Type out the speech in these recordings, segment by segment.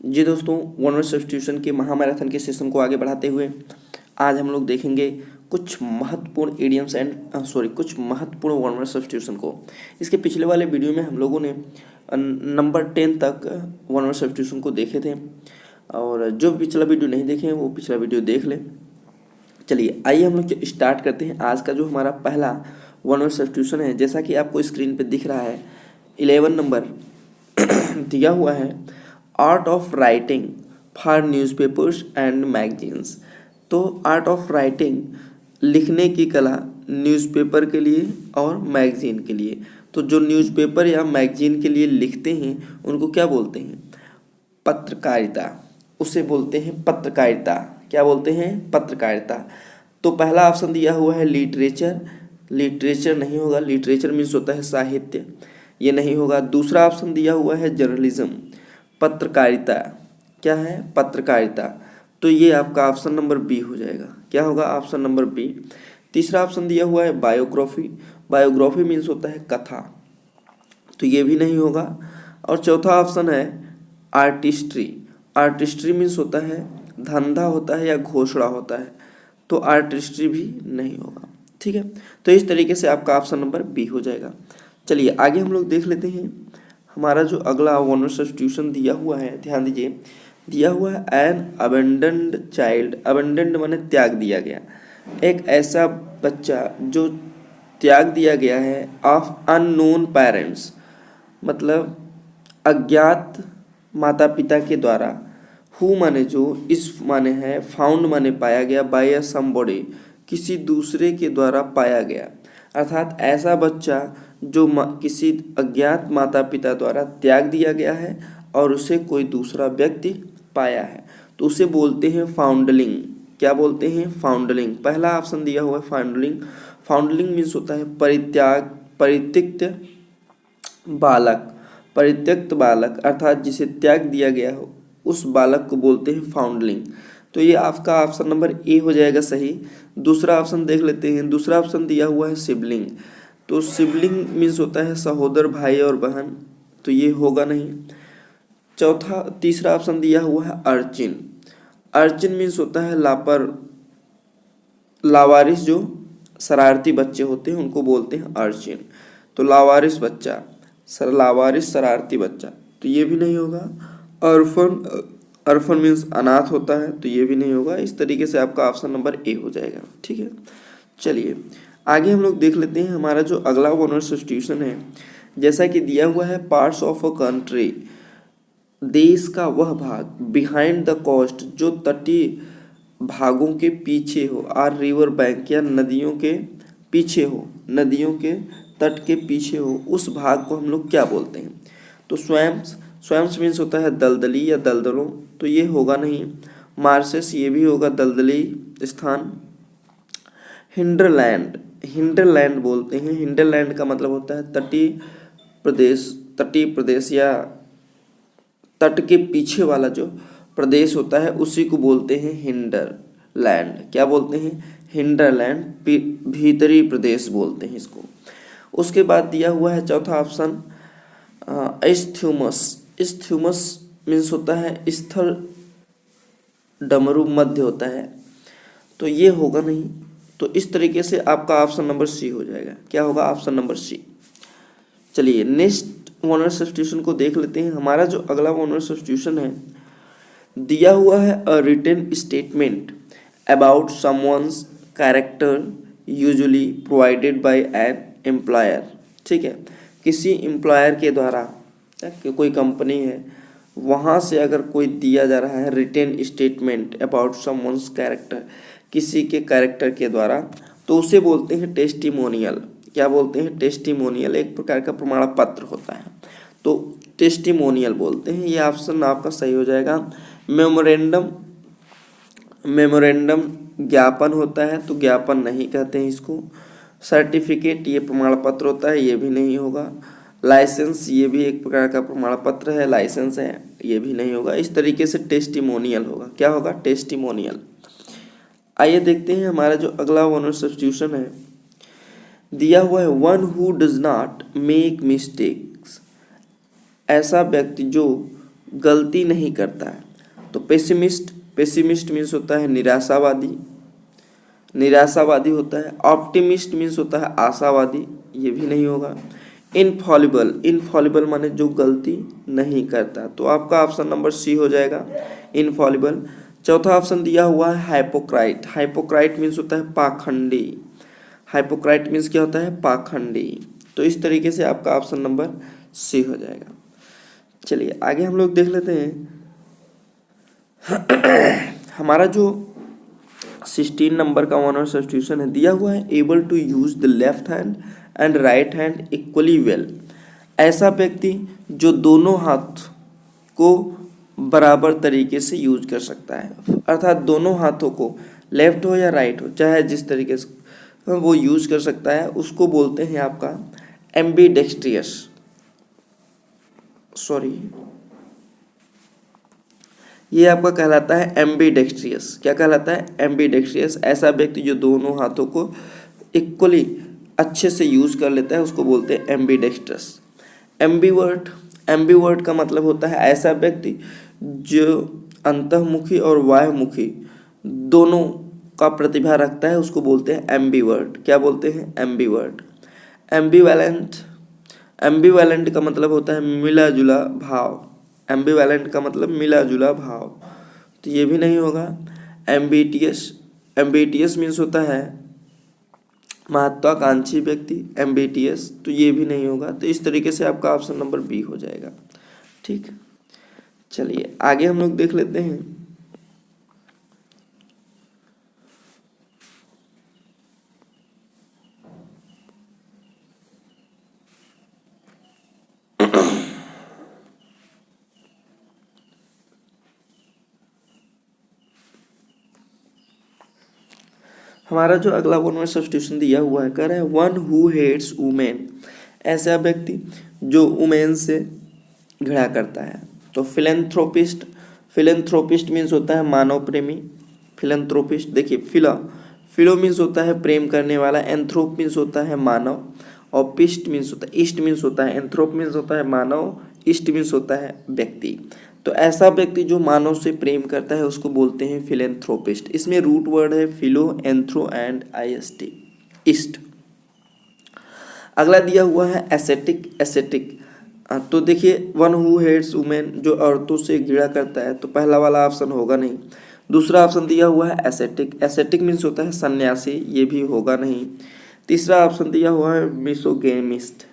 जी दोस्तों, one word substitution के महामैराथन के सेशन को आगे बढ़ाते हुए आज हम लोग देखेंगे कुछ महत्वपूर्ण इडियम्स कुछ महत्वपूर्ण वन वर्ड सब्स्टिट्यूशन को। इसके पिछले वाले वीडियो में हम लोगों ने नंबर 10 तक वन वर्ड सब्स्टिट्यूशन को देखे थे, और जो पिछला वीडियो नहीं देखे हैं वो पिछला वीडियो देख लें। चलिए आइए हम लोग स्टार्ट करते हैं। आज का जो हमारा पहला वन वर्ड सब्स्टिट्यूशन है, जैसा कि आपको स्क्रीन पे दिख रहा है, 11 नंबर दिया हुआ है, art of writing for newspapers and magazines. तो आर्ट ऑफ राइटिंग, लिखने की कला न्यूज़पेपर के लिए और मैगजीन के लिए। तो जो न्यूज़पेपर या मैगजीन के लिए लिखते हैं उनको क्या बोलते हैं? पत्रकारिता। उसे बोलते हैं पत्रकारिता। क्या बोलते हैं? पत्रकारिता। तो पहला ऑप्शन दिया हुआ है लिटरेचर। लिटरेचर नहीं होगा, लिटरेचर मीन्स होता है साहित्य, ये नहीं होगा। दूसरा ऑप्शन दिया हुआ है जर्नलिज्म, पत्रकारिता। क्या है? पत्रकारिता। तो ये आपका ऑप्शन नंबर बी हो जाएगा। क्या होगा? Option number b. तीसरा ऑप्शन दिया हुआ है बायोग्राफी। बायोग्राफी मीन्स होता है कथा, तो ये भी नहीं होगा। और चौथा ऑप्शन है आर्टिस्ट्री। आर्टिस्ट्री मीन्स होता है धंधा होता है या घोषणा होता है, तो आर्टिस्ट्री भी नहीं होगा। ठीक है, तो इस तरीके से आपका ऑप्शन नंबर बी हो जाएगा। चलिए आगे हम लोग देख लेते हैं। हमारा जो अगला वन वर्ड सब्स्टिट्यूशन दिया हुआ है, ध्यान दीजिए, दिया हुआ है एन अबेंडन्ड चाइल्ड। अबेंडन्ड माने त्याग दिया गया, एक ऐसा बच्चा जो त्याग दिया गया है, ऑफ अननोन पेरेंट्स, मतलब अज्ञात माता पिता के द्वारा। हु माने जो, इस माने है, फाउंड माने पाया गया, बाय अ समबॉडी किसी दूसरे के द्वारा पाया गया। अर्थात ऐसा बच्चा जो किसी अज्ञात माता पिता द्वारा त्याग दिया गया है और उसे कोई दूसरा व्यक्ति पाया है, तो उसे बोलते हैं फाउंडलिंग। क्या बोलते हैं? फाउंडलिंग। पहला ऑप्शन दिया हुआ है फाउंडलिंग। फाउंडलिंग मीन्स होता है परित्याग, परित्यक्त बालक। परित्यक्त बालक अर्थात जिसे त्याग दिया गया हो, उस बालक को बोलते हैं फाउंडलिंग। तो ये आपका ऑप्शन नंबर ए हो जाएगा सही। दूसरा ऑप्शन देख लेते हैं। दूसरा ऑप्शन दिया हुआ है सिबलिंग। तो सिबलिंग मीन्स होता है सहोदर, भाई और बहन, तो ये होगा नहीं। तीसरा ऑप्शन दिया हुआ है अर्चिन। अर्चिन मीन्स होता है लावारिस, जो शरारती बच्चे होते हैं उनको बोलते हैं अर्चिन। तो लावारिस बच्चा, लावारिस शरारती बच्चा, तो ये भी नहीं होगा। अर्फन, अर्फन मीन्स अनाथ होता है, तो ये भी नहीं होगा। इस तरीके से आपका ऑप्शन नंबर ए हो जाएगा। ठीक है, चलिए आगे हम लोग देख लेते हैं। हमारा जो अगला वन वर्ड सब्स्टिट्यूशन है, जैसा कि दिया हुआ है, पार्ट्स ऑफ अ कंट्री, देश का वह भाग, बिहाइंड द कोस्ट, जो तटीय भागों के पीछे हो, आर रिवर बैंक या नदियों के पीछे हो, नदियों के तट के पीछे हो, उस भाग को हम लोग क्या बोलते हैं? तो स्वैम्स। स्वैम्स मीन्स होता है दलदली या दलदलों, तो ये होगा नहीं। मार्सेस, ये भी होगा दलदली स्थान। हिंडरलैंड, हिंडरलैंड बोलते हैं। हिंडरलैंड का मतलब होता है तटीय प्रदेश, तटीय प्रदेश या तट के पीछे वाला जो प्रदेश होता है उसी को बोलते हैं हिंडरलैंड। क्या बोलते हैं? हिंडरलैंड, भीतरी प्रदेश बोलते हैं इसको। उसके बाद दिया हुआ है चौथा ऑप्शन इस्थ्यूमस। इस्थ्यूमस मीन्स होता है स्थल, डमरू मध्य होता है, तो ये होगा नहीं। तो इस तरीके से आपका ऑप्शन नंबर सी हो जाएगा। क्या होगा? Option number c. चलिए नेक्स्ट वन वर्ड सब्स्टिट्यूशन को देख लेते हैं। हमारा जो अगला वन वर्ड सब्स्टिट्यूशन है, दिया हुआ है a written statement about someone's character usually provided by an employer. ठीक है, किसी एम्प्लॉयर के द्वारा, कि कोई कंपनी है वहाँ से अगर कोई दिया जा रहा है written statement about someone's character, किसी के कैरेक्टर के द्वारा, तो उसे बोलते हैं टेस्टिमोनियल। क्या बोलते हैं? टेस्टिमोनियल। एक प्रकार का प्रमाण पत्र होता है, तो टेस्टिमोनियल बोलते हैं। ये ऑप्शन आपका सही हो जाएगा। मेमोरेंडम, मेमोरेंडम ज्ञापन होता है, तो ज्ञापन नहीं कहते हैं इसको। सर्टिफिकेट, ये प्रमाण पत्र होता है, ये भी नहीं होगा। लाइसेंस, ये भी एक प्रकार का प्रमाण पत्र है, लाइसेंस है, ये भी नहीं होगा। इस तरीके से टेस्टिमोनियल होगा। क्या होगा? टेस्टिमोनियल। आइए देखते हैं हमारा जो अगला वन वर्ड सब्स्टिट्यूशन है, दिया हुआ है one who does not make mistakes. ऐसा व्यक्ति जो गलती नहीं करता है। तो पेसिमिस्ट, पेसिमिस्ट मीन्स होता है निराशावादी, निराशावादी होता है। ऑप्टिमिस्ट मीन्स होता है आशावादी, ये भी नहीं होगा। इनफॉलिबल, इनफॉलिबल माने जो गलती नहीं करता, तो आपका ऑप्शन नंबर सी हो जाएगा, इनफॉलिबल। चौथा ऑप्शन दिया हुआ है हाइपोक्राइट, हाइपोक्राइट मीन्स होता है पाखंडी, हाइपोक्राइट मीन्स क्या होता है पाखंडी। तो इस तरीके से आपका ऑप्शन नंबर सी हो जाएगा। चलिए आगे हम लोग देख लेते हैं हमारा जो 16 नंबर का वन वर्ड सब्स्टिट्यूशन है, दिया हुआ है able to use the left hand and right hand equally well. ऐसा व्यक्ति जो दोनों हाथ को बराबर तरीके से यूज कर सकता है, अर्थात दोनों हाथों को लेफ्ट हो या राइट हो, चाहे जिस तरीके से वो यूज कर सकता है, उसको बोलते हैं आपका एम्बीडेक्स्ट्रियस, सॉरी ये आपका कहलाता है एम्बीडेक्स्ट्रियस। क्या कहलाता है? एम्बीडेक्स्ट्रियस। ऐसा व्यक्ति जो दोनों हाथों को इक्वली अच्छे से यूज कर लेता है, उसको बोलते हैं एम्बीडेक्स्ट्रस। एम्बीवर्ट, एम्बीवर्ट का मतलब होता है ऐसा व्यक्ति जो अंतर्मुखी और बाह्यमुखी दोनों का प्रतिभा रखता है, उसको बोलते हैं एम्बीवर्ट। क्या बोलते हैं? एम्बीवर्ट। एम्बीवैलेंट, एम्बीवैलेंट का मतलब होता है मिला जुला भाव, एम्बीवैलेंट का मतलब मिला जुला भाव, तो ये भी नहीं होगा। एम्बिटियस, एम्बिटियस मीन्स होता है महत्वाकांक्षी व्यक्ति, एम्बिटियस, तो ये भी नहीं होगा। तो इस तरीके से आपका ऑप्शन नंबर बी हो जाएगा। ठीक, चलिए आगे हम लोग देख लेते हैं हमारा जो अगला वन वर्ड सब्स्टिट्यूशन दिया हुआ है, कह रहा है वन हु हेट्स वुमेन। ऐसा व्यक्ति जो वुमेन से घृणा करता है। तो फिलेंथ्रोपिस्ट, फिलेंथ्रोपिस्ट मीन्स होता है मानव प्रेमी। फिलेंथ्रोपिस्ट, देखिए फिलो मीन्स होता है प्रेम करने वाला, एंथ्रोप मीन्स होता है मानव, और पिस्ट मीन्स होता है, ईस्ट मीन्स होता है, एंथ्रोप मीन्स होता है मानव, ईस्ट मीन्स होता है व्यक्ति। तो ऐसा व्यक्ति जो मानव से प्रेम करता है उसको बोलते हैं फिलेंथ्रोपिस्ट। इसमें रूट वर्ड है फिलो, एंथ्रो एंड आईएसटी, ईस्ट। अगला दिया हुआ है एसेटिक, एसेटिक। तो देखिए वन हु हेट्स वुमेन, जो औरतों से घृणा करता है, तो पहला वाला ऑप्शन होगा नहीं। दूसरा ऑप्शन दिया हुआ है एसेटिक, एसेटिक मीन्स होता है सन्यासी, ये भी होगा नहीं। तीसरा ऑप्शन दिया हुआ है मिसोगेमिस्ट,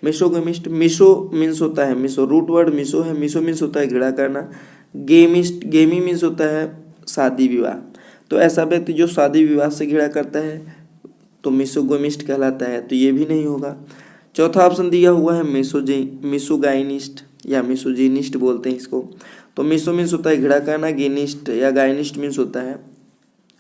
मिसोगेमिस्ट, मिसो मीन्स होता है मिसो, रूट वर्ड मिसो है, मिसो मीन्स होता है घृणा करना। गेमिस्ट, गेमी मीन्स होता है शादी विवाह। तो ऐसा व्यक्ति जो शादी विवाह से घृणा करता है तो मिसोगेमिस्ट कहलाता है, तो ये भी नहीं होगा। चौथा ऑप्शन दिया हुआ है मिसोगाइनिस्ट या मिसोजिनिस्ट बोलते हैं इसको। तो मिसो मीन्स होता है घृणा करना, गेनिस्ट या गाइनिस्ट मीन्स होता है,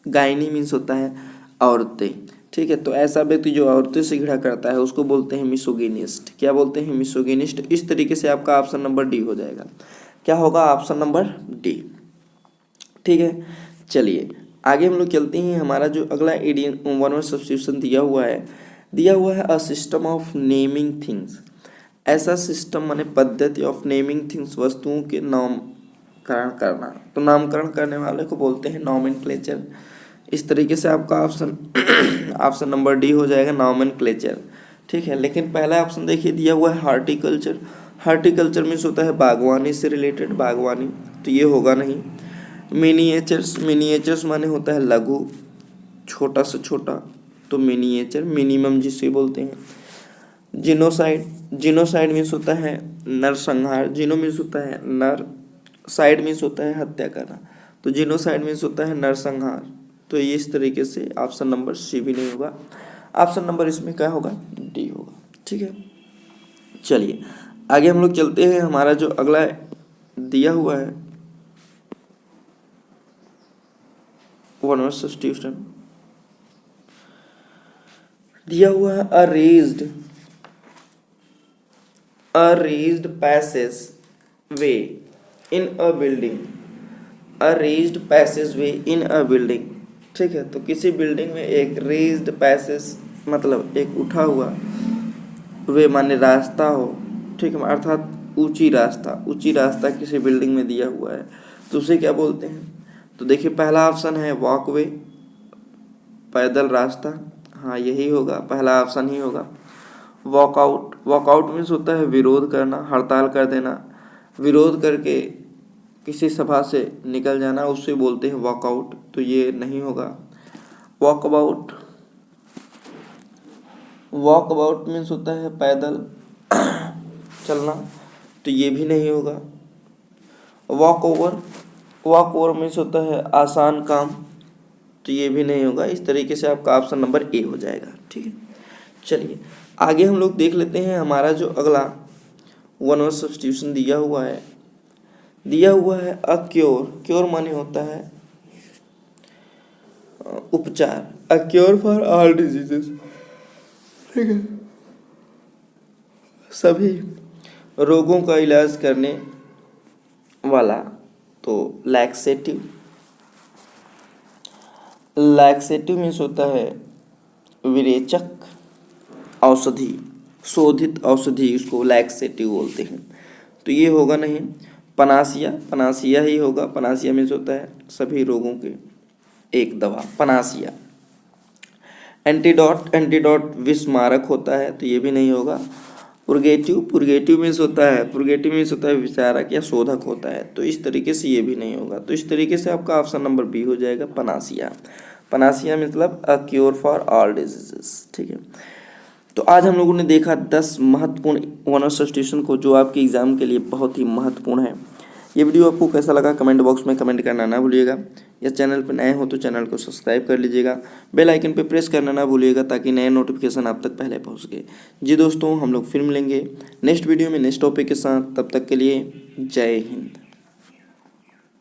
गायनी मीन्स होता है औरतें। ठीक है, तो ऐसा व्यक्ति जो औरतें से घृणा करता है उसको बोलते हैं मिसोगिनिस्ट। क्या बोलते हैं? मिसोगिनिस्ट। इस तरीके से आपका ऑप्शन नंबर डी हो जाएगा। क्या होगा? Option number D. ठीक है, चलिए आगे हम लोग चलते हैं। हमारा जो अगला वन वर्ड सब्स्टिट्यूशन दिया हुआ है a system of naming things. ऐसा सिस्टम माने पद्धति ऑफ नेमिंग थिंग्स, वस्तुओं के नामकरण करना। तो नामकरण करने वाले को बोलते हैं नॉमेनक्लेचर। इस तरीके से आपका ऑप्शन नंबर डी हो जाएगा, नॉमेनक्लेचर। ठीक है, लेकिन पहला ऑप्शन देखिए दिया हुआ है हॉर्टिकल्चर। हॉर्टिकल्चर मीन्स होता है बागवानी से रिलेटेड, बागवानी, तो ये होगा नहीं। मिनिएचर्स, मिनिएचर्स माने होता है लघु, छोटा से छोटा, तो मिनिएचर, मिनिमम जिसे बोलते हैं। जिनोसाइड, जिनोसाइड मीन्स होता है नरसंहार, जिनो मीन्स होता है नर, साइड मीन्स होता है हत्या करना, तो जिनोसाइड मीन्स होता है नरसंहार। तो ये इस तरीके से ऑप्शन नंबर सी भी नहीं होगा, ऑप्शन नंबर इसमें क्या होगा? डी होगा। ठीक है, चलिए आगे हम लोग चलते हैं। हमारा जो अगला दिया हुआ है वन वर्ड सब्स्टिट्यूशन दिया हुआ है अ रेज्ड पैसेज वे इन अ बिल्डिंग, अ रेज्ड पैसेज वे इन अ बिल्डिंग। ठीक है, तो किसी बिल्डिंग में एक रेज्ड पैसेज मतलब एक उठा हुआ, वे माने रास्ता हो, ठीक है, अर्थात ऊंची रास्ता किसी बिल्डिंग में दिया हुआ है तो उसे क्या बोलते हैं? तो देखिए पहला ऑप्शन है वॉकवे, पैदल रास्ता। हाँ यही होगा, पहला ऑप्शन ही होगा। वॉकआउट मीन्स होता है विरोध करना, हड़ताल कर देना, विरोध करके किसी सभा से निकल जाना, उससे बोलते हैं वॉकआउट, तो ये नहीं होगा। वॉकअबाउट मीन्स होता है पैदल चलना, तो ये भी नहीं होगा। वॉक ओवर मीन्स होता है आसान काम, तो ये भी नहीं होगा। इस तरीके से आपका ऑप्शन नंबर ए हो जाएगा। ठीक है, चलिए आगे हम लोग देख लेते हैं। हमारा जो अगला वन वर्ड सब्स्टिट्यूशन दिया हुआ है क्योर माने होता है उपचार, a cure for all diseases. ठीक है, सभी रोगों का इलाज करने वाला। तो लैक्सेटिव मीन्स होता है विरेचक औषधि, शोधित औषधि, इसको लैक्सेटिव बोलते हैं, तो ये होगा नहीं। पनासिया ही होगा। पनासिया मीन्स होता है सभी रोगों के एक दवा, पनासिया। एंटीडोट विषमारक होता है, तो ये भी नहीं होगा। पुर्गेटिव मीन्स होता है विचारक या शोधक होता है, तो इस तरीके से ये भी नहीं होगा। तो इस तरीके से आपका ऑप्शन नंबर बी हो जाएगा, पनासिया मतलब a cure for all diseases. ठीक है, तो आज हम लोगों ने देखा 10 महत्वपूर्ण वन वर्ड सब्स्टिट्यूशन को, जो आपके एग्जाम के लिए बहुत ही महत्वपूर्ण है। ये वीडियो आपको कैसा लगा कमेंट बॉक्स में कमेंट करना ना भूलिएगा। या चैनल पर नए हो तो चैनल को सब्सक्राइब कर लीजिएगा, बेल आइकन पे प्रेस करना ना भूलिएगा ताकि नए नोटिफिकेशन आप तक पहले पहुंच सके। जी दोस्तों, हम लोग फिर मिलेंगे नेक्स्ट वीडियो में नेक्स्ट टॉपिक के साथ। तब तक के लिए जय हिंद।